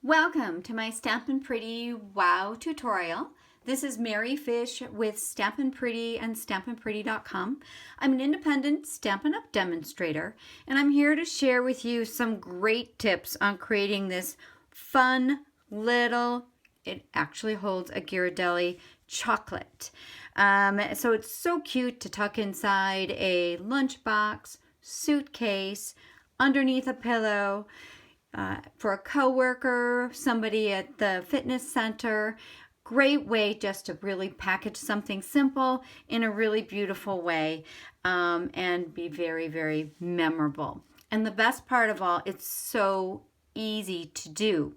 Welcome to my Stampin' Pretty Wow tutorial. This is Mary Fish with Stampin' Pretty and stampinpretty.com. I'm an independent Stampin' Up! Demonstrator, and I'm here to share with you some great tips on creating this fun little, it actually holds a Ghirardelli chocolate. So it's so cute to tuck inside a lunchbox, suitcase, underneath a pillow, for a coworker, somebody at the fitness center. Great way just to really package something simple in a really beautiful way and be very, very memorable. And the best part of all, it's so easy to do.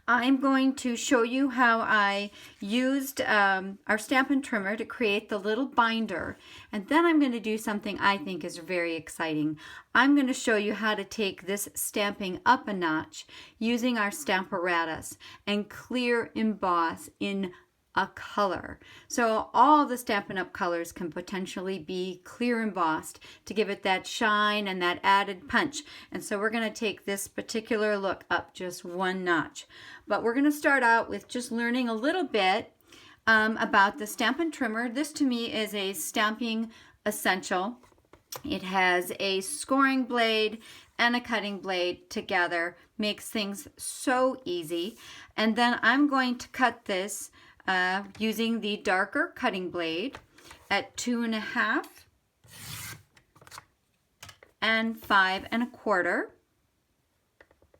I'm going to show you how I used our Stampin' trimmer to create the little binder, and then I'm going to do something I think is very exciting. I'm going to show you how to take this stamping up a notch using our Stamparatus and clear emboss in a color. So all the Stampin' Up! Colors can potentially be clear embossed to give it that shine and that added punch. And so we're going to take this particular look up just one notch. But we're going to start out with just learning a little bit about the Stampin' trimmer. This to me is a stamping essential. It has a scoring blade and a cutting blade together. Makes things so easy. And then I'm going to cut this using the darker cutting blade at 2.5 and 5 1/4.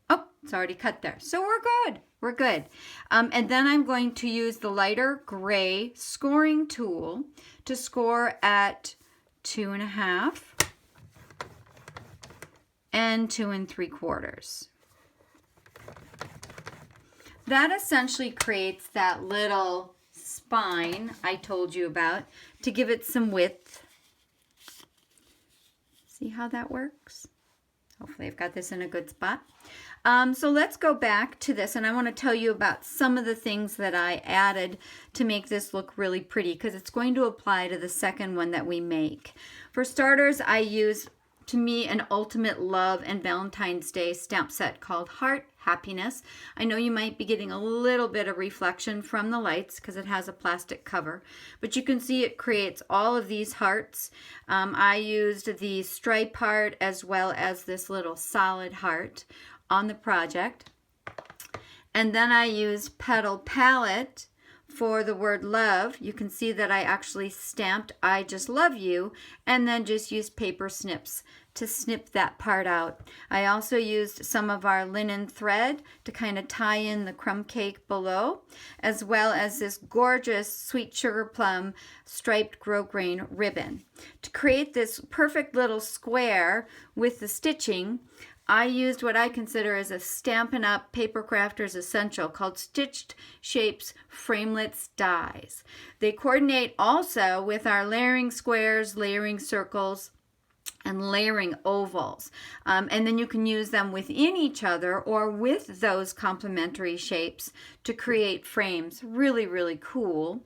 Oh, it's already cut there. So we're good. We're good. And then I'm going to use the lighter gray scoring tool to score at 2.5 and 2 3/4. That essentially creates that little spine I told you about to give it some width. See how that works? Hopefully I've got this in a good spot. So let's go back to this, and I want to tell you about some of the things that I added to make this look really pretty, because it's going to apply to the second one that we make. For starters, I use, to me, an ultimate love and Valentine's Day stamp set called Heart Happiness. I know you might be getting a little bit of reflection from the lights because it has a plastic cover, but you can see it creates all of these hearts. I used the stripe heart as well as this little solid heart on the project. And then I used Petal Palette for the word love. You can see that I actually stamped I just love you and then just used paper snips to snip that part out. I also used some of our linen thread to kind of tie in the crumb cake below, as well as this gorgeous sweet sugar plum striped grosgrain ribbon. To create this perfect little square with the stitching, I used what I consider as a Stampin' Up! Paper Crafter's Essential called Stitched Shapes Framelits Dies. They coordinate also with our layering squares, layering circles, and layering ovals. And then you can use them within each other or with those complementary shapes to create frames. Really, really cool.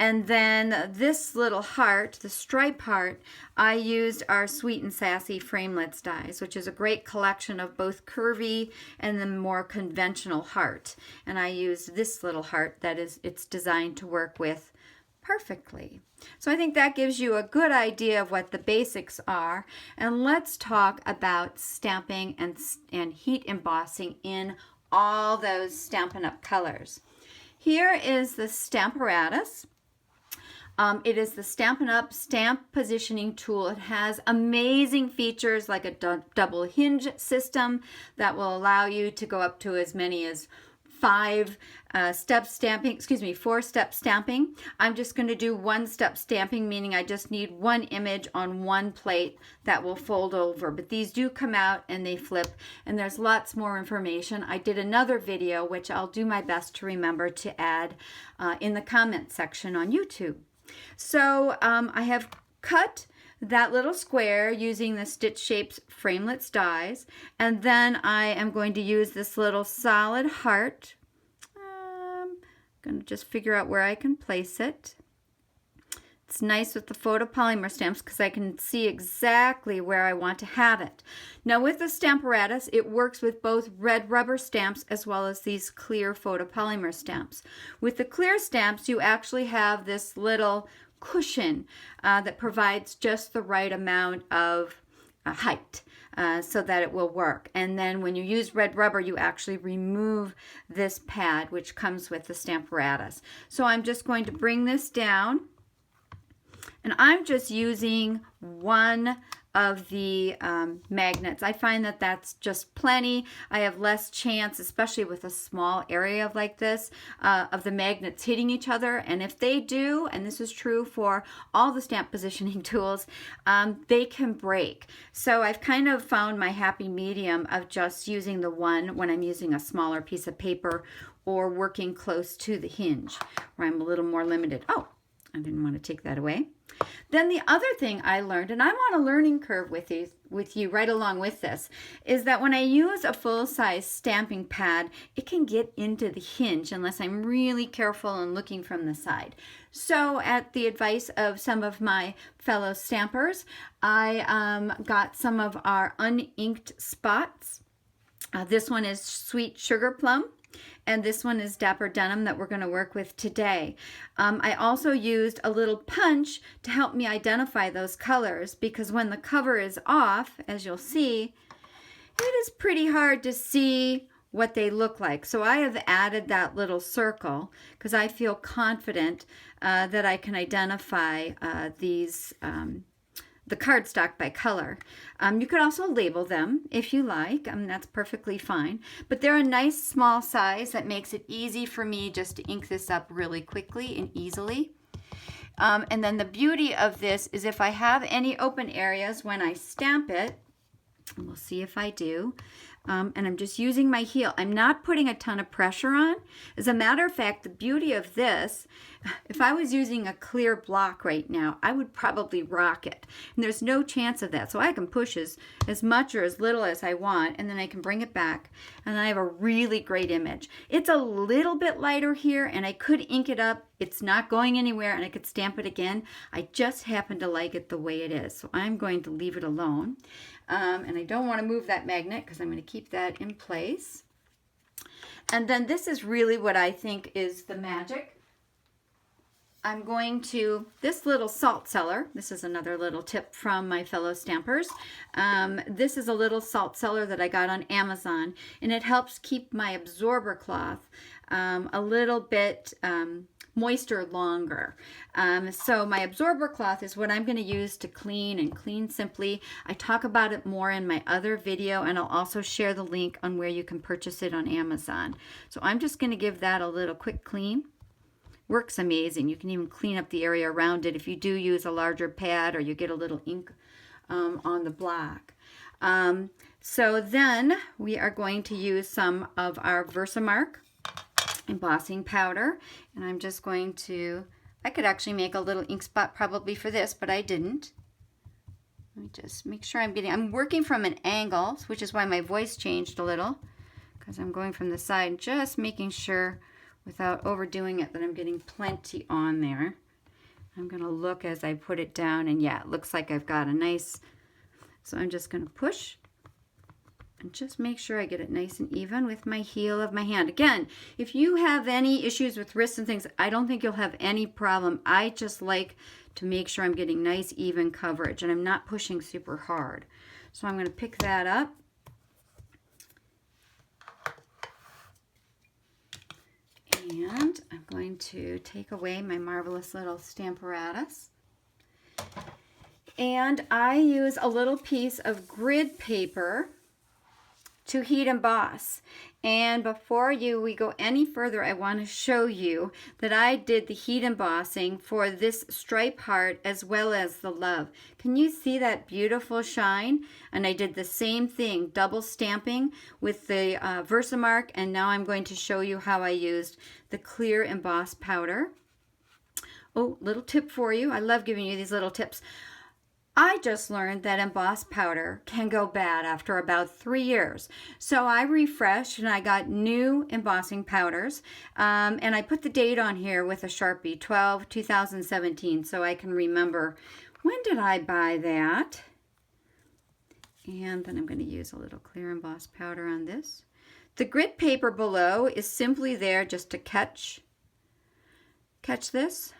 And then this little heart, the stripe heart, I used our Sweet and Sassy Framelits dies, which is a great collection of both curvy and the more conventional heart. And I used this little heart that is, it's designed to work with perfectly. So I think that gives you a good idea of what the basics are. And let's talk about stamping and heat embossing in all those Stampin' Up! Colors. Here is the Stamparatus. It is the Stampin' Up! Stamp positioning tool. It has amazing features like a double hinge system that will allow you to go up to as many as 4-step stamping. I'm just going to do 1-step stamping, meaning I just need one image on one plate that will fold over. But these do come out and they flip, and there's lots more information. I did another video, which I'll do my best to remember to add in the comment section on YouTube. So I have cut that little square using the Stitch Shapes Framelits dies, and then I am going to use this little solid heart. I'm going to just figure out where I can place it. It's nice with the photopolymer stamps because I can see exactly where I want to have it. Now with the Stamparatus, it works with both red rubber stamps as well as these clear photopolymer stamps. With the clear stamps, you actually have this little cushion that provides just the right amount of height. So that it will work. And then when you use red rubber, you actually remove this pad, which comes with the Stamparatus. So I'm just going to bring this down, and I'm just using one of the magnets. I find that that's just plenty. I have less chance, especially with a small area like this, of the magnets hitting each other. And if they do, and this is true for all the stamp positioning tools, they can break. So I've kind of found my happy medium of just using the one when I'm using a smaller piece of paper or working close to the hinge where I'm a little more limited. Oh, I didn't want to take that away. Then the other thing I learned, and I'm on a learning curve with you right along with this, is that when I use a full-size stamping pad, it can get into the hinge unless I'm really careful and looking from the side. So at the advice of some of my fellow stampers, I got some of our uninked spots. This one is Sweet Sugar Plum. And this one is Dapper Denim that we're going to work with today. I also used a little punch to help me identify those colors because when the cover is off, as you'll see, it is pretty hard to see what they look like. So I have added that little circle because I feel confident that I can identify these the cardstock by color. You could also label them if you like. That's perfectly fine. But they're a nice small size that makes it easy for me just to ink this up really quickly and easily. And then the beauty of this is if I have any open areas when I stamp it, and we'll see if I do, and I'm just using my heel. I'm not putting a ton of pressure on. As a matter of fact, the beauty of this, if I was using a clear block right now, I would probably rock it. And there's no chance of that. So I can push as much or as little as I want, and then I can bring it back, and then I have a really great image. It's a little bit lighter here, and I could ink it up. It's not going anywhere, and I could stamp it again. I just happen to like it the way it is. So I'm going to leave it alone. And I don't want to move that magnet because I'm going to keep that in place. And then this is really what I think is the magic. I'm going to, this little salt cellar, this is another little tip from my fellow stampers. This is a little salt cellar that I got on Amazon, and it helps keep my absorber cloth a little bit moisture longer. So my absorber cloth is what I'm going to use to clean and clean simply. I talk about it more in my other video, and I'll also share the link on where you can purchase it on Amazon. So I'm just going to give that a little quick clean. Works amazing. You can even clean up the area around it if you do use a larger pad or you get a little ink on the block. So then we are going to use some of our Versamark embossing powder, and I'm just going to, I could actually make a little ink spot probably for this, but I didn't. Let me just make sure I'm working from an angle, which is why my voice changed a little, because I'm going from the side, just making sure without overdoing it that I'm getting plenty on there. I'm going to look as I put it down, and yeah, it looks like I've got a nice, so I'm just going to push and just make sure I get it nice and even with my heel of my hand. Again, if you have any issues with wrists and things, I don't think you'll have any problem. I just like to make sure I'm getting nice even coverage and I'm not pushing super hard. So I'm going to pick that up. And I'm going to take away my marvelous little Stamparatus. And I use a little piece of grid paper to heat emboss. And before we go any further, I want to show you that I did the heat embossing for this stripe heart as well as the love. Can you see that beautiful shine? And I did the same thing, double stamping with the Versamark, and now I'm going to show you how I used the clear emboss powder. Oh, little tip for you. I love giving you these little tips. I just learned that emboss powder can go bad after about 3 years. So I refreshed and I got new embossing powders. And I put the date on here with a Sharpie, 12/2017, so I can remember when did I buy that. And then I'm going to use a little clear emboss powder on this. The grid paper below is simply there just to catch this.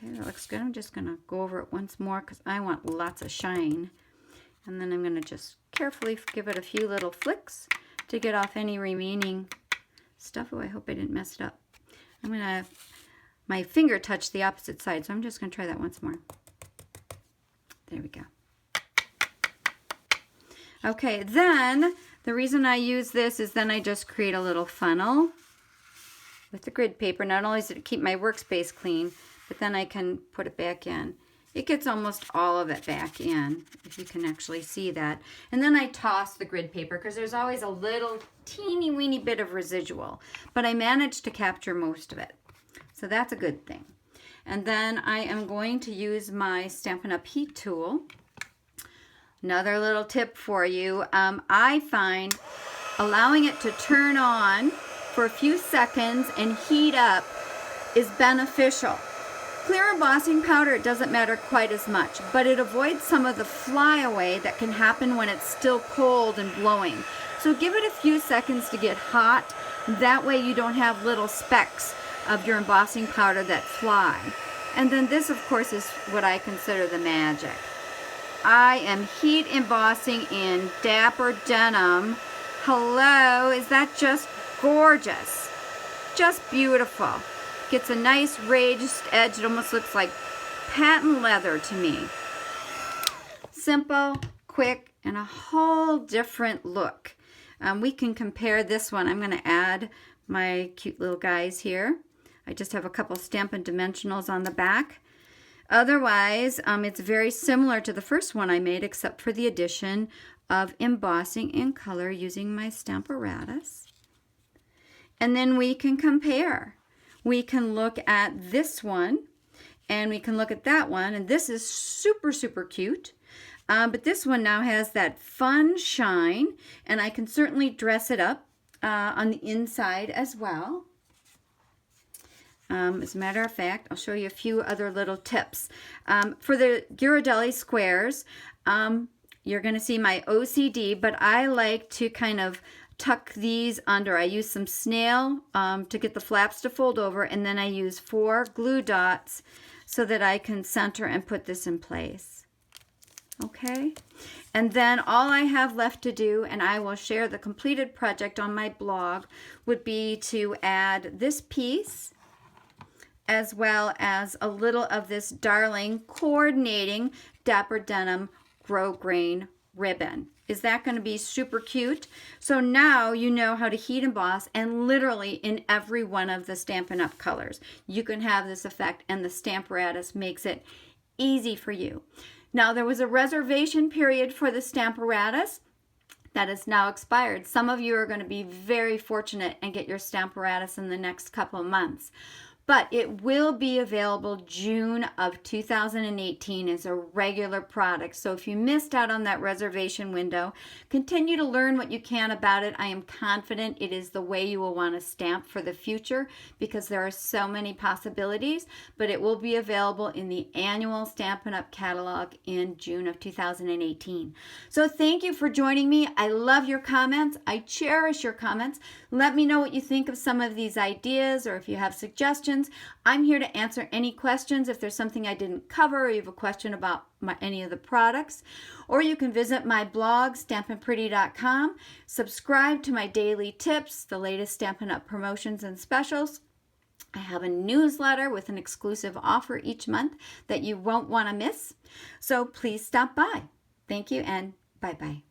Okay, that looks good. I'm just going to go over it once more because I want lots of shine. And then I'm going to just carefully give it a few little flicks to get off any remaining stuff. Oh, I hope I didn't mess it up. I'm going to, my finger touched the opposite side, so I'm just going to try that once more. There we go. Okay, then the reason I use this is then I just create a little funnel with the grid paper. Not only does it keep my workspace clean, but then I can put it back in. It gets almost all of it back in, if you can actually see that. And then I toss the grid paper because there's always a little teeny weeny bit of residual, but I managed to capture most of it. So that's a good thing. And then I am going to use my Stampin' Up! Heat tool. Another little tip for you. I find allowing it to turn on for a few seconds and heat up is beneficial. Clear embossing powder, it doesn't matter quite as much, but it avoids some of the flyaway that can happen when it's still cold and blowing. So give it a few seconds to get hot. That way you don't have little specks of your embossing powder that fly. And then this, of course, is what I consider the magic. I am heat embossing in Dapper Denim. Hello, is that just gorgeous? Just beautiful. Gets a nice raised edge. It almost looks like patent leather to me. Simple, quick, and a whole different look. We can compare this one. I'm going to add my cute little guys here. I just have a couple Stampin' dimensionals on the back. Otherwise, it's very similar to the first one I made, except for the addition of embossing in color using my Stamparatus. And then we can compare. We can look at this one, and we can look at that one, and this is super, super cute. But this one now has that fun shine, and I can certainly dress it up on the inside as well. As a matter of fact, I'll show you a few other little tips. For the Ghirardelli squares, you're going to see my OCD, but I like to kind of tuck these under. I use some snail to get the flaps to fold over, and then I use 4 glue dots so that I can center and put this in place. Okay, and then all I have left to do, and I will share the completed project on my blog, would be to add this piece as well as a little of this darling coordinating Dapper Denim grosgrain ribbon. Is that going to be super cute? So now you know how to heat emboss, and literally in every one of the Stampin' Up! Colors you can have this effect, and the Stamparatus makes it easy for you. Now, there was a reservation period for the Stamparatus that is now expired. Some of you are going to be very fortunate and get your Stamparatus in the next couple of months. But it will be available June of 2018 as a regular product. So if you missed out on that reservation window, continue to learn what you can about it. I am confident it is the way you will want to stamp for the future because there are so many possibilities. But it will be available in the annual Stampin' Up! Catalog in June of 2018. So thank you for joining me. I love your comments. I cherish your comments. Let me know what you think of some of these ideas, or if you have suggestions. I'm here to answer any questions. If there's something I didn't cover, or you have a question about any of the products, or you can visit my blog, stampinpretty.com. Subscribe to my daily tips, the latest Stampin' Up! Promotions and specials. I have a newsletter with an exclusive offer each month that you won't want to miss. So please stop by. Thank you, and bye-bye.